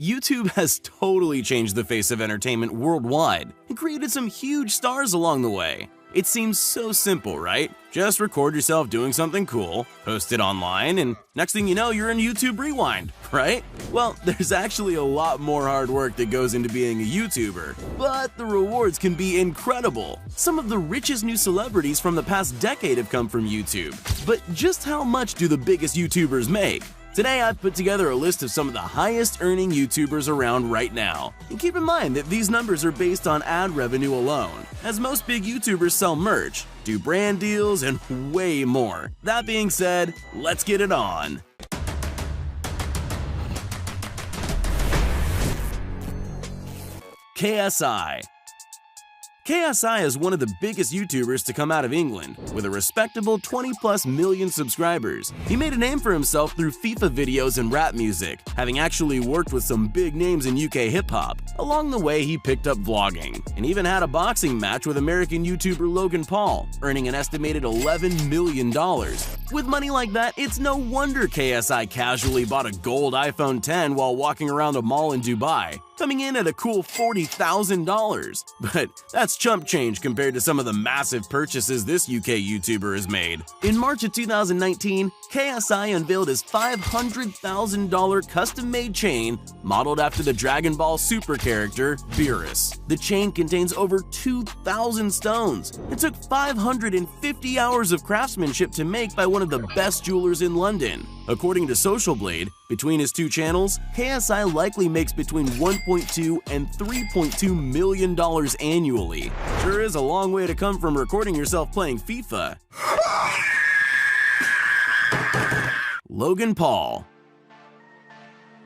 YouTube has totally changed the face of entertainment worldwide and created some huge stars along the way. It seems so simple, right? Just record yourself doing something cool, post it online, and next thing you know, you're in YouTube Rewind, right? Well, there's actually a lot more hard work that goes into being a YouTuber, but the rewards can be incredible. Some of the richest new celebrities from the past decade have come from YouTube. But just how much do the biggest YouTubers make? Today I've put together a list of some of the highest earning YouTubers around right now. And keep in mind that these numbers are based on ad revenue alone, as most big YouTubers sell merch, do brand deals, and way more. That being said, let's get it on. KSI. KSI is one of the biggest YouTubers to come out of England, with a respectable 20+ million subscribers. He made a name for himself through FIFA videos and rap music, having actually worked with some big names in UK hip-hop. Along the way, he picked up vlogging, and even had a boxing match with American YouTuber Logan Paul, earning an estimated $11 million. With money like that, it's no wonder KSI casually bought a gold iPhone X while walking around a mall in Dubai, coming in at a cool $40,000. But that's chump change compared to some of the massive purchases this UK YouTuber has made. In March of 2019, KSI unveiled his $500,000 custom-made chain modeled after the Dragon Ball Super character, Beerus. The chain contains over 2,000 stones. It took 550 hours of craftsmanship to make by one of the best jewelers in London. According to Social Blade, between his two channels, KSI likely makes between $1.2 and $3.2 million annually. Sure is a long way to come from recording yourself playing FIFA. Logan Paul.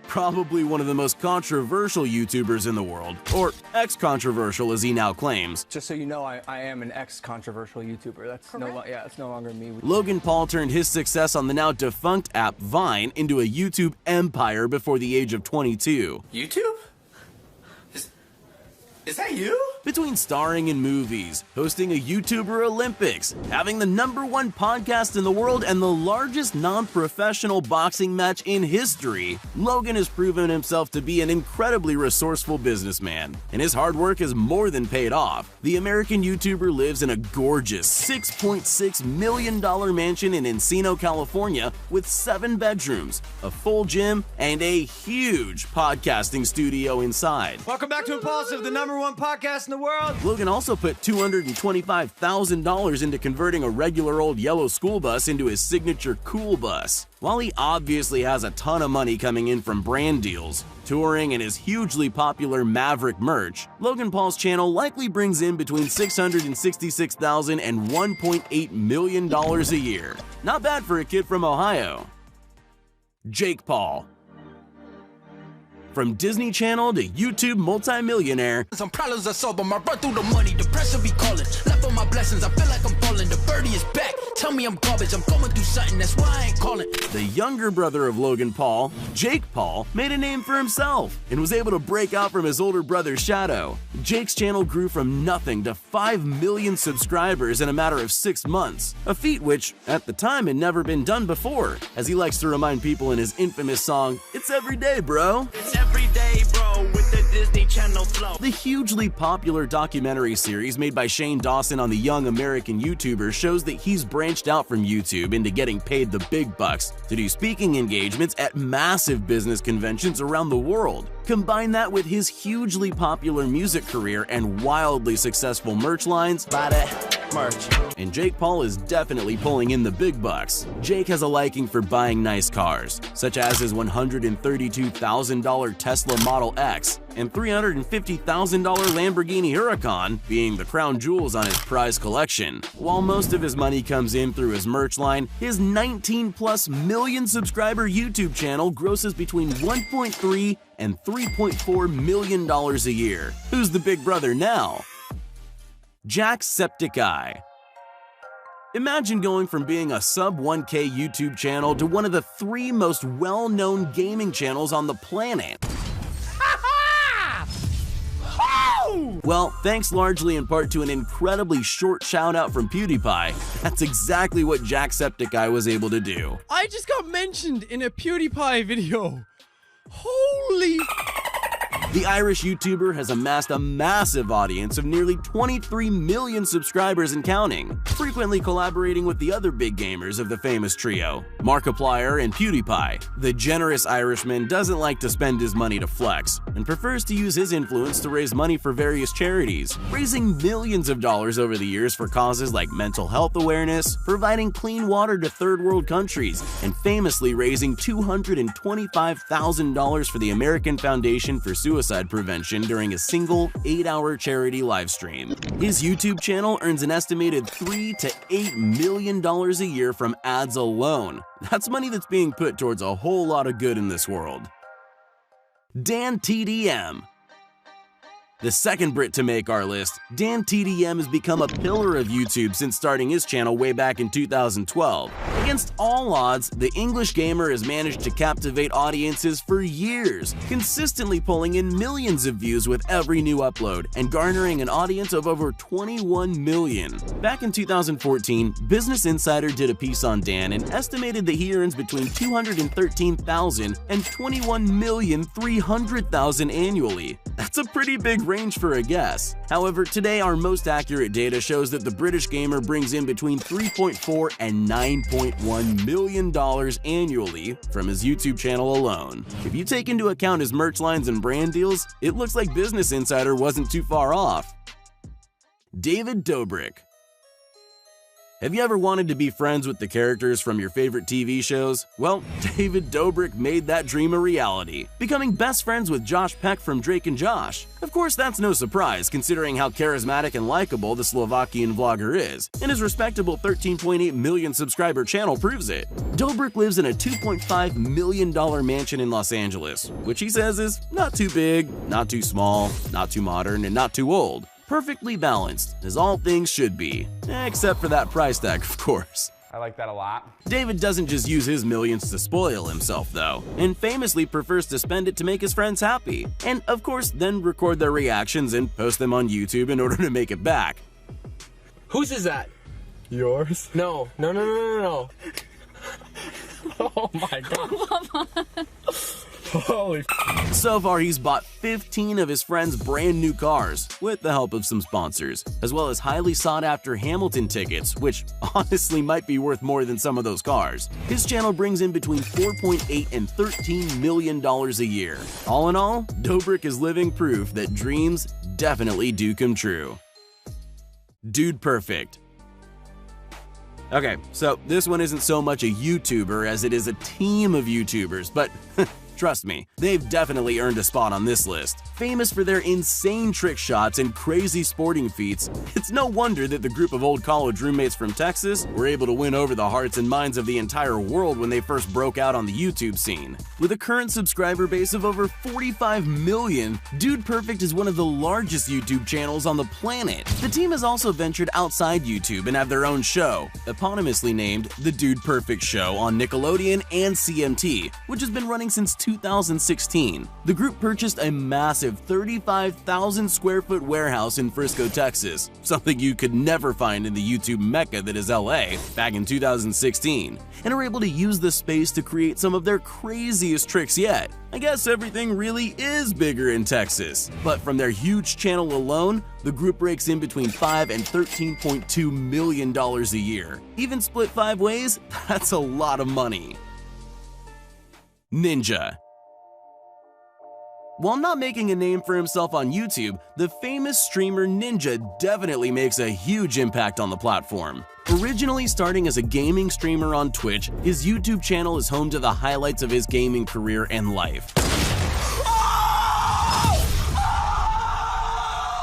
Probably one of the most controversial YouTubers in the world, or ex-controversial as he now claims. Just so you know, I am an ex-controversial YouTuber. That's no longer me. Logan Paul turned his success on the now defunct app Vine into a YouTube empire before the age of 22. YouTube? Is that you? Between starring in movies, hosting a YouTuber Olympics, having the #1 podcast in the world, and the largest non-professional boxing match in history, Logan has proven himself to be an incredibly resourceful businessman, and his hard work has more than paid off. The American YouTuber lives in a gorgeous $6.6 million mansion in Encino, California, with 7 bedrooms, a full gym, and a huge podcasting studio inside. Welcome back to Impulsive, the #1 podcast in the world. Logan also put $225,000 into converting a regular old yellow school bus into his signature cool bus. While he obviously has a ton of money coming in from brand deals, touring, and his hugely popular Maverick merch, Logan Paul's channel likely brings in between $666,000 and $1.8 million a year. Not bad for a kid from Ohio. Jake Paul. From Disney Channel to YouTube multimillionaire, some problems I solve, but I run through the money, the pressure be calling. Left on my blessings, I feel like I'm falling. The birdie is back, tell me I'm garbage, I'm going through something, that's why I ain't calling. The younger brother of Logan Paul, Jake Paul, made a name for himself and was able to break out from his older brother's shadow. Jake's channel grew from nothing to 5 million subscribers in a matter of 6 months, a feat which, at the time, had never been done before, as he likes to remind people in his infamous song, "It's every day, bro." Every day, bro, with the Disney Channel flow. The hugely popular documentary series made by Shane Dawson on the young American YouTuber shows that he's branched out from YouTube into getting paid the big bucks to do speaking engagements at massive business conventions around the world. Combine that with his hugely popular music career and wildly successful merch lines, buy that merch, and Jake Paul is definitely pulling in the big bucks. Jake has a liking for buying nice cars, such as his $132,000 Tesla Model X and $350,000 Lamborghini Huracan being the crown jewels on his prize collection. While most of his money comes in through his merch line, his 19+ million subscriber YouTube channel grosses between $1.3 and $3.4 million a year. Who's the big brother now? Jacksepticeye. Imagine going from being a sub-1K YouTube channel to one of the 3 most well-known gaming channels on the planet. Well, thanks largely in part to an incredibly short shout-out from PewDiePie, that's exactly what Jacksepticeye was able to do. I just got mentioned in a PewDiePie video. Holy The Irish YouTuber has amassed a massive audience of nearly 23 million subscribers and counting, frequently collaborating with the other big gamers of the famous trio, Markiplier and PewDiePie. The generous Irishman doesn't like to spend his money to flex, and prefers to use his influence to raise money for various charities, raising millions of dollars over the years for causes like mental health awareness, providing clean water to third world countries, and famously raising $225,000 for the American Foundation for Suicide Prevention during a single 8-hour charity livestream. His YouTube channel earns an estimated $3 to $8 million a year from ads alone. That's money that's being put towards a whole lot of good in this world. Dan TDM. The second Brit to make our list, Dan TDM has become a pillar of YouTube since starting his channel way back in 2012. Against all odds, the English gamer has managed to captivate audiences for years, consistently pulling in millions of views with every new upload and garnering an audience of over 21 million. Back in 2014, Business Insider did a piece on Dan and estimated that he earns between $213,000 and $21,300,000 annually. That's a pretty big range for a guess. However, today our most accurate data shows that the British gamer brings in between $3.4 and $9.1 million annually from his YouTube channel alone. If you take into account his merch lines and brand deals, it looks like Business Insider wasn't too far off. David Dobrik. Have you ever wanted to be friends with the characters from your favorite TV shows? Well, David Dobrik made that dream a reality, becoming best friends with Josh Peck from Drake and Josh. Of course, that's no surprise considering how charismatic and likable the Slovakian vlogger is, and his respectable 13.8 million subscriber channel proves it. Dobrik lives in a $2.5 million mansion in Los Angeles, which he says is not too big, not too small, not too modern, and not too old. Perfectly balanced, as all things should be. Except for that price tag, of course. I like that a lot. David doesn't just use his millions to spoil himself, though, and famously prefers to spend it to make his friends happy. And, of course, then record their reactions and post them on YouTube in order to make it back. Whose is that? Yours? No. Oh my god. Holy So far, he's bought 15 of his friends' brand new cars, with the help of some sponsors, as well as highly sought-after Hamilton tickets, which honestly might be worth more than some of those cars. His channel brings in between $4.8 and $13 million a year. All in all, Dobrik is living proof that dreams definitely do come true. Dude Perfect. Okay, so this one isn't so much a YouTuber as it is a team of YouTubers, but trust me, they've definitely earned a spot on this list. Famous for their insane trick shots and crazy sporting feats, it's no wonder that the group of old college roommates from Texas were able to win over the hearts and minds of the entire world when they first broke out on the YouTube scene. With a current subscriber base of over 45 million, Dude Perfect is one of the largest YouTube channels on the planet. The team has also ventured outside YouTube and have their own show, eponymously named The Dude Perfect Show on Nickelodeon and CMT, which has been running since 2016. The group purchased a massive 35,000 square foot warehouse in Frisco, Texas, something you could never find in the YouTube mecca that is LA, back in 2016, and are able to use the space to create some of their craziest tricks yet. I guess everything really is bigger in Texas. But from their huge channel alone, the group rakes in between $5 and $13.2 million a year. Even split 5 ways, that's a lot of money. Ninja. While not making a name for himself on YouTube, the famous streamer Ninja definitely makes a huge impact on the platform. Originally starting as a gaming streamer on Twitch, his YouTube channel is home to the highlights of his gaming career and life,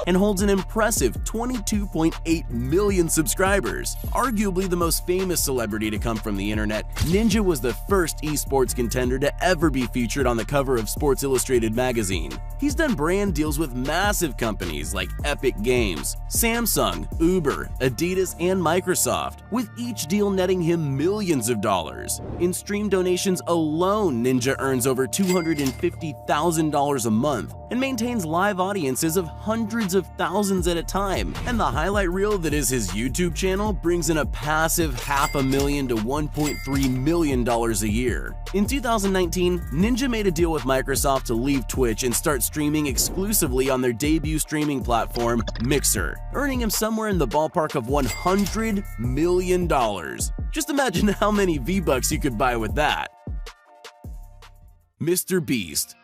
and holds an impressive 22.8 million subscribers. Arguably the most famous celebrity to come from the internet, Ninja was the first esports contender to ever be featured on the cover of Sports Illustrated magazine. He's done brand deals with massive companies like Epic Games, Samsung, Uber, Adidas, and Microsoft, with each deal netting him millions of dollars. In stream donations alone, Ninja earns over $250,000 a month and maintains live audiences of hundreds of of thousands at a time, and the highlight reel that is his YouTube channel brings in a passive $500,000 to $1.3 million a year. In 2019, Ninja made a deal with Microsoft to leave Twitch and start streaming exclusively on their debut streaming platform, Mixer, earning him somewhere in the ballpark of $100 million. Just imagine how many V-Bucks you could buy with that. MrBeast.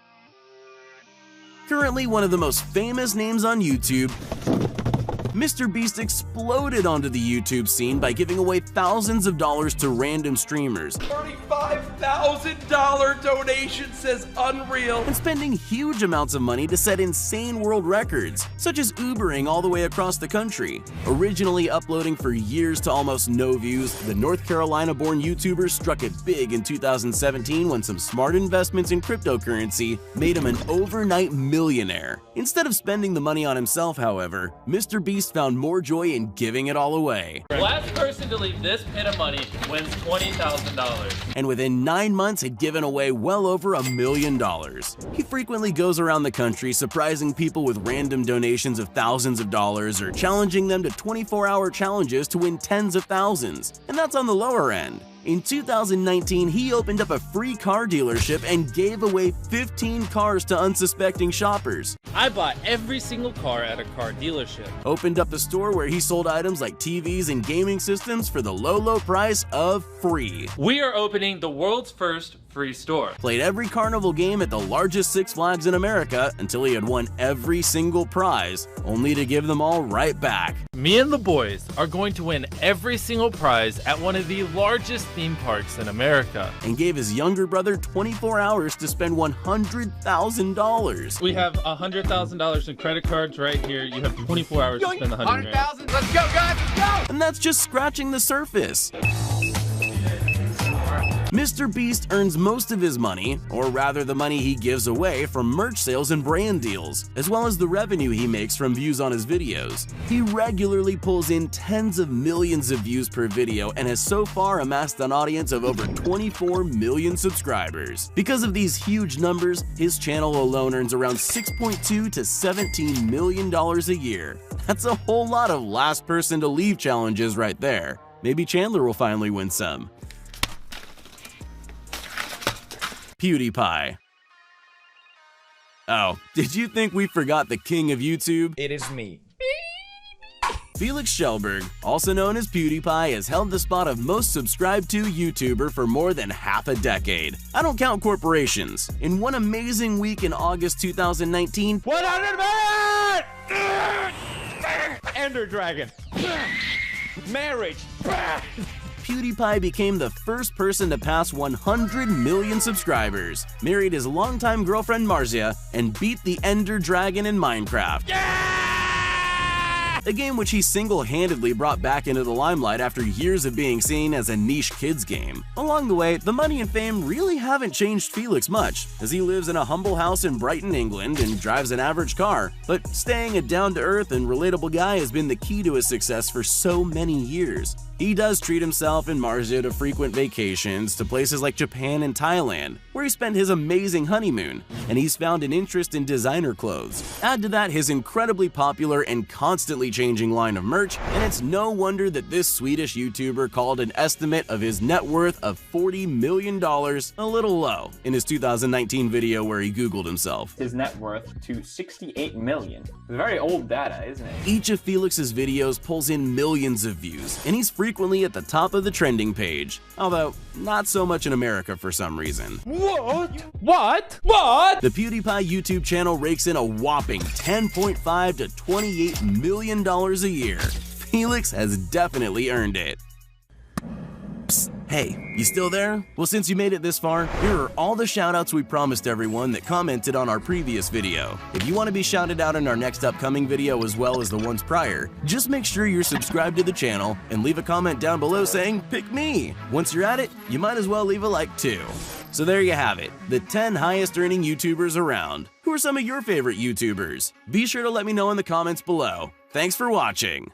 Currently one of the most famous names on YouTube, MrBeast exploded onto the YouTube scene by giving away thousands of dollars to random streamers. $35,000 donation says unreal. And spending huge amounts of money to set insane world records, such as Ubering all the way across the country. Originally uploading for years to almost no views, the North Carolina-born YouTuber struck it big in 2017 when some smart investments in cryptocurrency made him an overnight millionaire. Instead of spending the money on himself, however, MrBeast found more joy in giving it all away. The last person to leave this pit of money wins $20,000. And within 9 months had given away well over $1 million. He frequently goes around the country surprising people with random donations of thousands of dollars or challenging them to 24-hour challenges to win tens of thousands, and that's on the lower end. In 2019, he opened up a free car dealership and gave away 15 cars to unsuspecting shoppers. I bought every single car at a car dealership. Opened up a store where he sold items like TVs and gaming systems for the low price of free. We are opening the world's first free store. Played every carnival game at the largest Six Flags in America until he had won every single prize, only to give them all right back. Me and the boys are going to win every single prize at one of the largest theme parks in America. And gave his younger brother 24 hours to spend $100,000. We have $100,000 in credit cards right here. You have 24 hours to spend the $100,000. Let's go, guys, let's go! And that's just scratching the surface. MrBeast earns most of his money, or rather the money he gives away, from merch sales and brand deals, as well as the revenue he makes from views on his videos. He regularly pulls in tens of millions of views per video and has so far amassed an audience of over 24 million subscribers. Because of these huge numbers, his channel alone earns around $6.2 to $17 million a year. That's a whole lot of last person to leave challenges right there. Maybe Chandler will finally win some. PewDiePie. Oh, did you think we forgot the king of YouTube? It is me. Felix Schellberg, also known as PewDiePie, has held the spot of most subscribed to YouTuber for more than half a decade. I don't count corporations. In one amazing week in August 2019, 100 million! Ender Dragon. Marriage. PewDiePie became the first person to pass 100 million subscribers, married his longtime girlfriend Marzia, and beat the Ender Dragon in Minecraft. A game which he single-handedly brought back into the limelight after years of being seen as a niche kids game. Along the way, the money and fame really haven't changed Felix much, as he lives in a humble house in Brighton, England, and drives an average car. But staying a down-to-earth and relatable guy has been the key to his success for so many years. He does treat himself and Marzia to frequent vacations to places like Japan and Thailand, where he spent his amazing honeymoon, and he's found an interest in designer clothes. Add to that his incredibly popular and constantly changing line of merch, and it's no wonder that this Swedish YouTuber called an estimate of his net worth of $40 million a little low in his 2019 video where he Googled himself. His net worth to 68 million. Very old data, isn't it? Each of Felix's videos pulls in millions of views, and he's frequently at the top of the trending page, although not so much in America for some reason. What? The PewDiePie YouTube channel rakes in a whopping $10.5 to $28 million a year. Felix has definitely earned it. Psst, hey, you still there? Well, since you made it this far, here are all the shoutouts we promised everyone that commented on our previous video. If you want to be shouted out in our next upcoming video as well as the ones prior, just make sure you're subscribed to the channel and leave a comment down below saying, "Pick me." Once you're at it, you might as well leave a like too. So there you have it, the 10 highest earning YouTubers around. Who are some of your favorite YouTubers? Be sure to let me know in the comments below. Thanks for watching.